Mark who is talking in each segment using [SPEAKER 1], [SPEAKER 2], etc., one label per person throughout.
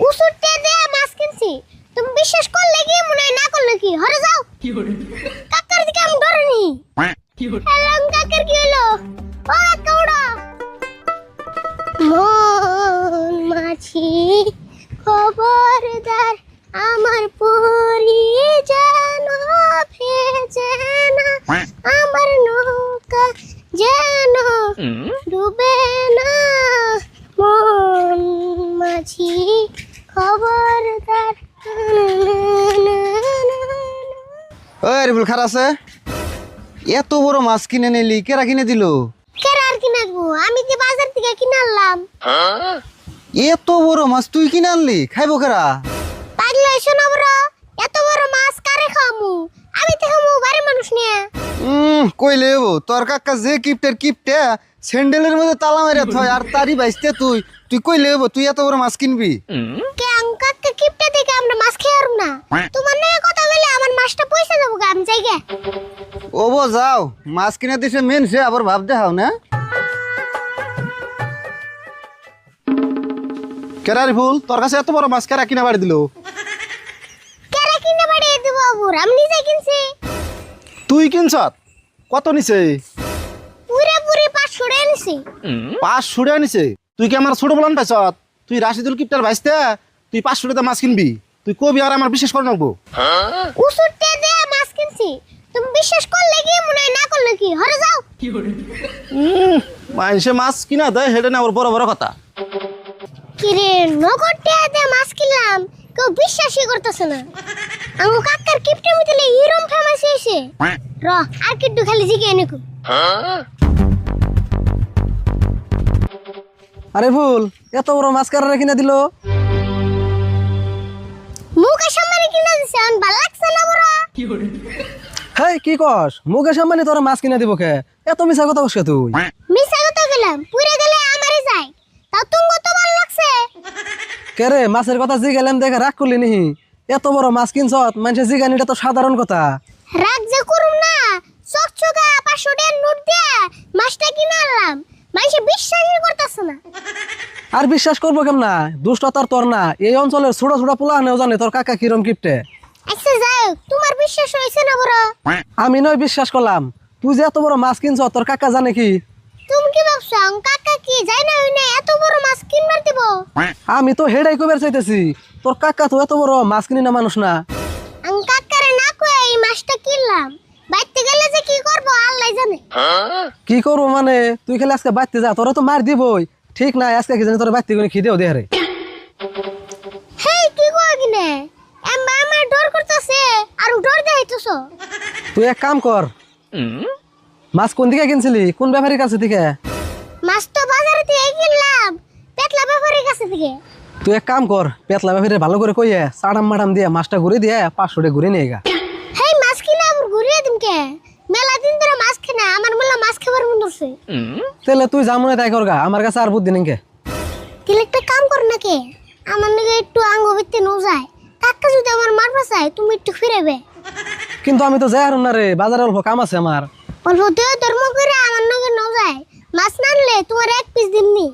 [SPEAKER 1] উসুরতে দে মাছ কিনছি। তুমি বিশ্বাস করলে কি মনে হয় না করলে কি? হরে যাও। কি করে? কাকার দিকে আমি ডরিনি। কি করে? হ্যালো কাকার কি হলো? ও কাউড়া। মন মাছি খবরদার আমার পরি যেন ভেজে না, আমার নৌকা যেন ডুবে না। মন মাছি খবরদার।
[SPEAKER 2] ওই রিবুল খার আছে, এত বড় মাছ কিনে নিলি, কেরা কিনে দিল?
[SPEAKER 1] কেরা আর কিনে দেবো? আমি যে বাজার থেকে কিনে আনলাম।
[SPEAKER 2] এত বড় মাছ তুই কিনে আনলি, খাইবো কেরা?
[SPEAKER 1] পাগলা শোনো বড়, এত বড় মাছ কারে খামু? আমি তো খামু বাড়ির মানুষ নিয়ে।
[SPEAKER 2] কইলে হবো, তোর কাকা যে কিপটে স্যান্ডেলের মধ্যে তালা মারিয়া থয় আর তারই বাইসতে তুই তুই কইলে হবো তুই এত বড় মাছ কিনবি?
[SPEAKER 1] কেন কাকা কিপটে থেকে আমরা মাছ খেয়ে আরুম না? তোমার নিয়ে কথা বলে আমার মাছটা পয়সা যাবো গা, আমি যাই গে।
[SPEAKER 2] ওবো যাও, মাছ কিনে দিছে মেন সে আবার ভাব দেখাও না।
[SPEAKER 3] কেরা রিফুল, তোর কাছে এত বড় মাছ কেরা কিনা বাড়ি দিল?
[SPEAKER 1] কেরা কিনে বাড়িয়ে দেবো আবুর, আমি নিজে কিনছি।
[SPEAKER 3] তুই কিনছ? কত নিছে?
[SPEAKER 1] পুরে 500 টাকা নিছি।
[SPEAKER 3] 500 টাকা নিছে? তুই কি আমার ছোট বলান পাইছ? তুই রাশিদুল কিপটার ভাইস্তে, তুই 500 টাকা মাছ কিনবি? তুই কবি আর আমার বিশ্বাস করে নাকবো?
[SPEAKER 1] উসুরতে দে মাছ কিনছি। তুমি বিশ্বাস করলে কি মনে হয় না করলে কি? হরে যাও। কি করে?
[SPEAKER 3] মানুষে মাছ কিনা দেয় হেডে না, ওর বড় বড় কথা।
[SPEAKER 1] কিরে নগদে দে মাছ কিনলাম, কেউ বিশ্বাসই করতেছে না। আমু কাকার কিপটে মিতলে হিরম ফেমাস হইছে। র আর কিড্ডু খালি জিগে এনেকু।
[SPEAKER 4] আরে ফুল, এত বড় মাছ কারা কিনে দিল?
[SPEAKER 1] মুকেশ আম্বানি কিনা দিছে, আন ভাল লাগছে না বড়?
[SPEAKER 4] হেই কি কস? মুকেশ আম্বানি তোর মাছ কিনে দিব কে? এত মিছা কথা বসকে তুই?
[SPEAKER 1] মিছা কথা গেলাম, পুরে গেলে আমারে যায়। তাও তুঙ্গ তো ভালো লাগছে।
[SPEAKER 4] কে রে, মাছের কথা জিগেলাম দেখে রাগ করলি নিহি? এত বড় মাছ কিনছ, মানুষের জিগানিটা তো সাধারণ কথা।
[SPEAKER 1] রাগ যে করুম না, চকচকা 500 টাকার নোট দিয়ে মাছটা কিনে আনলাম। মানুষে বিশ্বাসই করতেছে না।
[SPEAKER 4] আর বিশ্বাস করবো কেমনা? দুষ্টতার তোর না, এই অঞ্চলের ছোট ছোট পোলাহানেও জানে তোর কাকা কিরম কিপটে।
[SPEAKER 1] আচ্ছা যাই হোক, তোমার বিশ্বাস হয়েছে না বড়?
[SPEAKER 4] আমি নয় বিশ্বাস করলাম, তুই যে এত বড় মাছ কিনছ তোর কাকা জানে কি?
[SPEAKER 1] তুমি কি ভাবছো কাকা কি যাই না হই না এত বড় মাছ কিনবার দিব?
[SPEAKER 4] আমি তো হেডাই কইবার চাইতেছি, তোর কাকা তো এত বড় মাছ কিনি না মানুষ না।
[SPEAKER 1] কাকারে না কয়ে এই মাছটা কিনলাম। বাইতে গেলে যে কি করবো আল্লাহ জানে।
[SPEAKER 4] কি করবো মানে? তুই খালি আজকে বাইতে যা, তোরা তো মার দিবই। ঠিক নাই, আজকে কি জানি তোর বাইতে করে খিদেও দে রে।
[SPEAKER 1] হেই কি কই কিনে এম্মা আমার ডর করতেছে আর ডর দেখাইতেছো।
[SPEAKER 4] তুই এক কাম কর, মাছ কোন দিকে কিনছিলি? কোন ব্যাপারীর কাছে থেকে?
[SPEAKER 1] মাছ তো বাজারে থেকে কিনলাম, পেটলা ব্যাপারীর কাছে থেকে।
[SPEAKER 4] তুই এক কাম কর, পেতলা ব্যাপারী ভালো করে কইয়ে সাড়াম মাডাম দিয়ে মাছটা ঘুরে দিয়ে 500 টাকা ঘুরে নিয়ে গা।
[SPEAKER 1] হেই মাছ কিনা আবার ঘুরিয়ে দিম কে? মেলা দিন ধরে মাছ কিনা আমার মেলা মাছ খাবার মন হচ্ছে।
[SPEAKER 4] তাহলে তুই যা মনে তাই কর গা, আমার কাছে আর বুদ্ধি নেই কে।
[SPEAKER 1] তাহলে একটা কাম কর না কে, আমার নাকি একটু আঙ্গ বিতে নো যায়। কাকা যদি আমার মারবা চাই তুমি একটু ফিরেবে।
[SPEAKER 4] কিন্তু আমি তো যাই হারুম না রে, বাজারে অল্প কাম আছে আমার।
[SPEAKER 1] অল্প দেহ ধর্ম করে আমার নাকি নো যায়। মাছ না আনলে তোমার এক পিস দিমনি।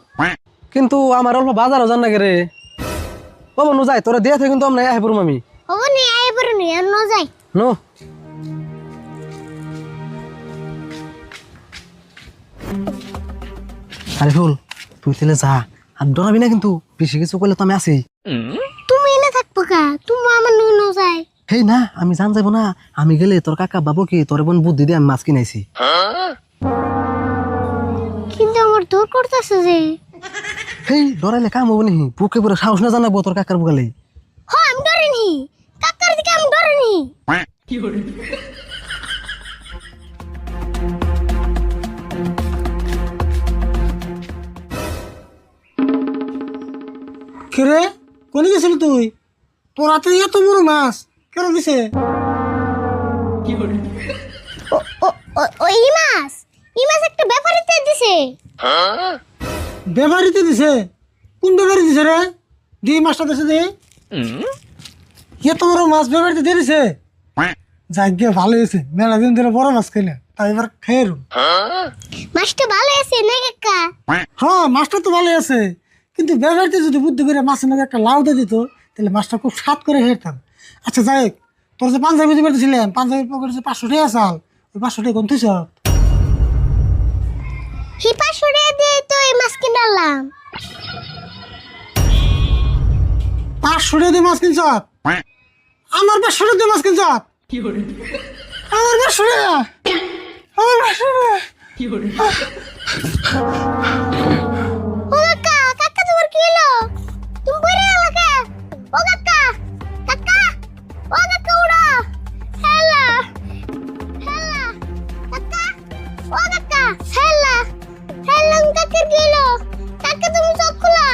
[SPEAKER 4] কিন্তু আমার অল্প বাজারও জান না রে। ও নু যাই, তোরা দিয়ে থাকে কিন্তু আমরা আহে পড়ুম আমি।
[SPEAKER 1] হবো নি আই পরে নি আর নো যায়।
[SPEAKER 4] নো আরে ফুল, তুই তাহলে যা, আর ডরাবি না কিন্তু। বেশি কিছু করলে তো আমি আছি।
[SPEAKER 1] তুমি এনে থাকবো কা? তুমি আমার নো যায়।
[SPEAKER 4] হেই না, আমি জান যাবো না। আমি গেলে তোর কাকা বাবু কি তোর বোন বুদ্ধি দিয়ে আমি মাছ কিনাইছি।
[SPEAKER 1] কিন্তু আমার দূর করতেছে যে।
[SPEAKER 4] হেই ডরাইলে কাম হবো নি? বুকে পুরো সাহস না জানাবো তোর কাকার বুকালে।
[SPEAKER 1] হ্যাঁ আমি ডরিনি, কাকার দিকে আমি ডরিনি।
[SPEAKER 5] কিরে কোনে গেছিলি তুই? তোর হাতে এত বড় মাছ কেন দিছে?
[SPEAKER 1] ওই মাছ একটা ব্যাপারীতে দিছে।
[SPEAKER 5] ব্যাপারিতে দিছে? কোন ব্যাপারি দিছে রে? দি মাছটা দিছে দি। এত বড় মাছ ব্যাপারিতে দিয়ে দিছে? যাক ভালো হয়েছে, মেলা দিন ধরে বড় মাছ খাইলে, তাই এবার খেয়ে
[SPEAKER 1] মাছটা ভালো আছে না কাকা?
[SPEAKER 5] হ্যাঁ মাছটা তো ভালো আছে, কিন্তু ব্যবহারতে যদি বুদ্ধি করে মাছের মধ্যে একটা লাউ দিয়ে দিত তাহলে মাছটা খুব স্বাদ করে খেতাম। আচ্ছা যাই হোক, তোর যে পাঞ্জাবি দিতে পারতেছিলাম, পাঞ্জাবির পকেটে যে 500 টাকা চাল, ওই 500 টাকা কোন তুই সব
[SPEAKER 1] হিপা সরিয়ে দিয়ে তো এই মাছ কিনালাম।
[SPEAKER 5] 500 টাকা দিয়ে মাছ কিনছ? আমার 500 টাকা দিয়ে মাছ কিনছ? আমার 500 টাকা, আমার 500 টাকা।
[SPEAKER 1] ও কাকা, কাকা তোমার কি হলো? তুমি পড়ে গেলে কে? ও কাকা, কাকা, ও কাকা উড়ো। হেলা, হেলা, কাকা, ও কাকা, হেলা, হেলা, কাকার কি হলো? কাকা তুমি চোখ খোলা।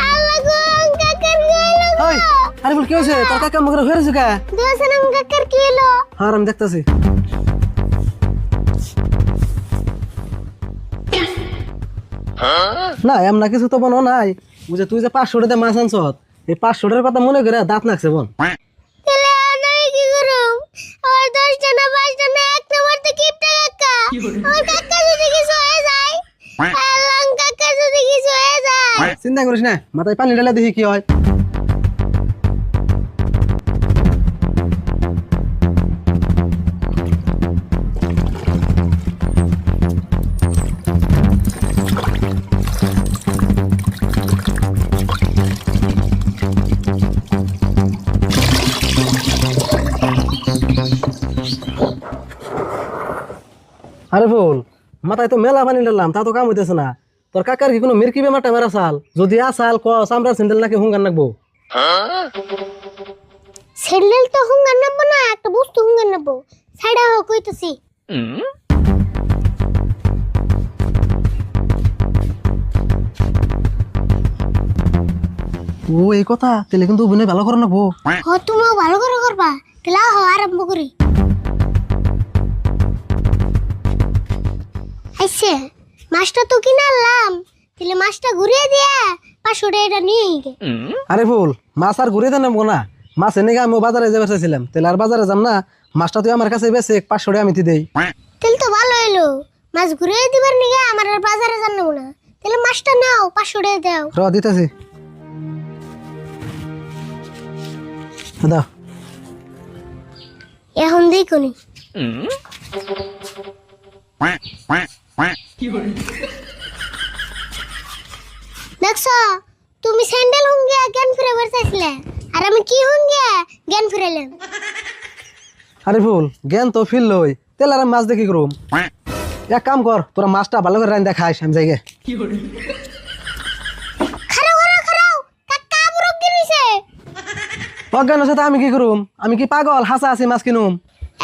[SPEAKER 1] আল্লাহ গো, কাকার কি হলো গো?
[SPEAKER 4] ওই আরে বল কি হয়েছে তোর কাকা মুখে হয়েছে কে?
[SPEAKER 1] দেখছেন কাকার কি হলো?
[SPEAKER 4] হ্যাঁ আমি দেখতেছি। না এমন কিছু তো বনো নাই, বুঝে তুই যে 500 টাকা মাছ আনছ, এই 500 টাকার কথা মনে করে দাঁত নাকছে বোন।
[SPEAKER 1] তাহলে আমি কি করুম? আমার 10টা না 5টা না 1 নম্বর তো কিপটা কাকা। আমার কাকা যদি কিছু হয়ে যায়, আল্লাহ কাকা যদি কিছু হয়ে যায়।
[SPEAKER 4] চিন্তা করিস না, মাথায় পানি ঢালা দেখি কি হয়। আরে ফুল, মাথায় তো মেলা পানি ঢাললাম, তা তো কাম হইতেছে না। তোর কাকার কি কোনো মির্কি বেমারটা মেরা চাল? যদি আসাল ক চামড়ার স্যান্ডেল নাকি হুঙ্গার নাকবো?
[SPEAKER 1] স্যান্ডেল তো হুঙ্গার নেবো না, একটা বস্তু হুঙ্গার নেবো। সাইডা হোক কইতাছি।
[SPEAKER 4] ও এই কথা, তাহলে কিন্তু অভিনয় ভালো করে নেবো।
[SPEAKER 1] হ তুমিও ভালো করে করবা। তাহলে আহ আরম্ভ করি। আইছে মাছটা তো কিনে আনলাম, তাহলে মাছটা ঘুরিয়ে দিয়া 500 টাকা নিয়ে গে।
[SPEAKER 4] আরে ফুল, মাছ আর ঘুরে দেন নেবো না। মাছ এনে আমি বাজারে যাবে চাইছিলাম, তাহলে আর বাজারে যাম না। মাছটা তুই আমার কাছে বেশি 500 টাকা আমি দেই।
[SPEAKER 1] তাহলে তো ভালো হইলো, মাছ ঘুরিয়ে দিবার নিগে আমার আর বাজারে যান নেবো না। তাহলে মাছটা নাও, 500 টাকা দাও।
[SPEAKER 4] র দিতেছি, দাও।
[SPEAKER 1] এখন দেখুনি দেখছো, তুমি স্যান্ডেল হুঙ্গিয়া জ্ঞান ফিরাবার চাইছিলে, আর আমি কি হুঙ্গিয়া জ্ঞান ফিরাইলাম।
[SPEAKER 4] আরে ফুল, জ্ঞান তো ফিল লই, তাহলে আর আমি মাছ দেখি করুম। এক কাম কর, তোরা মাছটা ভালো করে রান্না খাইস, আমি যাই গে।
[SPEAKER 1] খারাও খারাও খারাও, কাকা বুড়ো গিরিছে।
[SPEAKER 4] অজ্ঞান আছে তা আমি কি করুম? আমি কি পাগল হাসা আছি মাছ কিনুম?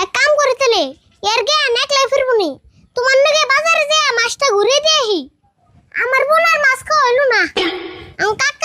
[SPEAKER 1] এক কাম করে তাহলে এর জ্ঞান একলাই ফিরবনি। তোমার নাকি বাজারে যে মাছটা ঘুরিয়ে দিয়ে আহি। আমার বোন আর মাছ খাওয়া হইলো না, আমার কাকা